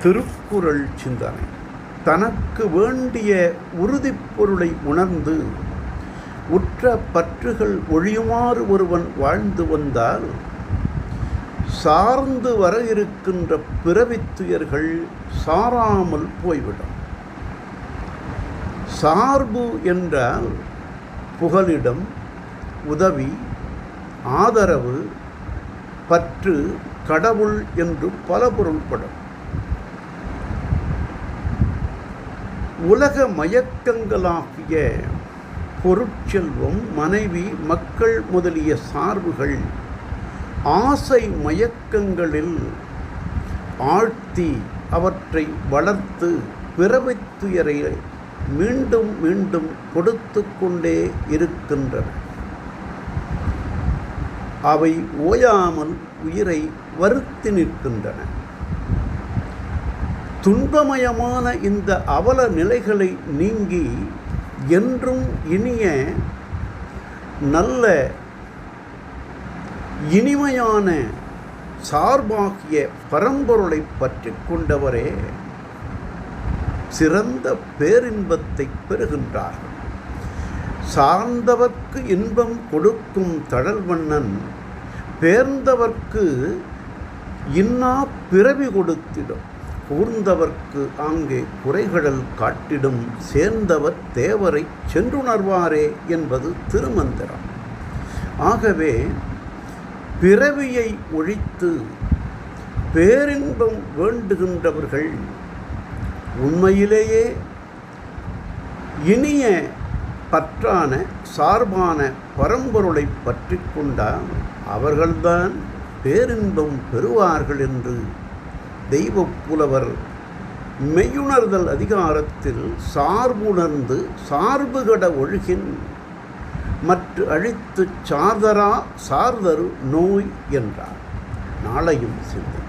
திருக்குறள் சிந்தனை. தனக்கு வேண்டிய உறுதிப்பொருளை உணர்ந்து உற்ற பற்றுகள் ஒழியுமாறு ஒருவன் வாழ்ந்து வந்தால் சார்ந்து வர இருக்கின்ற பிறவித்துயர்கள் சாராமல் போய்விடும். சார்பு என்றால் புகலிடம், உதவி, ஆதரவு, பற்று, கடவுள் என்று பல பொருள்படும். உலக மயக்கங்களாகிய பொருட்செல்வம், மனைவி, மக்கள் முதலிய சார்புகள் ஆசை மயக்கங்களில் ஆழ்த்தி அவற்றை வளர்த்து பிறவித்துயரை மீண்டும் மீண்டும் கொடுத்து கொண்டே இருக்கின்றன. அவை ஓயாமல் உயிரை வருத்தி நிற்கின்றன. துன்பமயமான இந்த அவல நிலைகளை நீங்கி என்றும் இனிய நல்ல இனிமையான சார்பாகிய பரம்பொருளை பற்றி கொண்டவரே சிறந்த பேரின்பத்தை பெறுகின்றார்கள். சார்ந்தவர்க்கு இன்பம் கொடுக்கும் தழல்வண்ணன் பேர்ந்தவர்க்கு இன்னா பிறவி கொடுத்திடும். கூர்ந்தவர்க்கு ஆங்கே குறைகடல் காட்டிடும். சேர்ந்தவர் தேவரை சென்றுணர்வாரே என்பது திருமந்திரம். ஆகவே பிறவியை ஒழித்து பேரின்பம் வேண்டுகின்றவர்கள் உண்மையிலேயே இனிய பற்றான சார்பான பரம்பொருளை பற்றி கொண்டால் அவர்கள்தான் பேரின்பம் பெறுவார்கள் என்று தெய்வப் புலவர் மெய்யுணர்தல் அதிகாரத்தில் சார்புணர்ந்து சார்புகட ஒழுகின் மற்ற அழித்து சார்தரா சார்தரு நோய் என்றார். நாளையும் சிந்தை.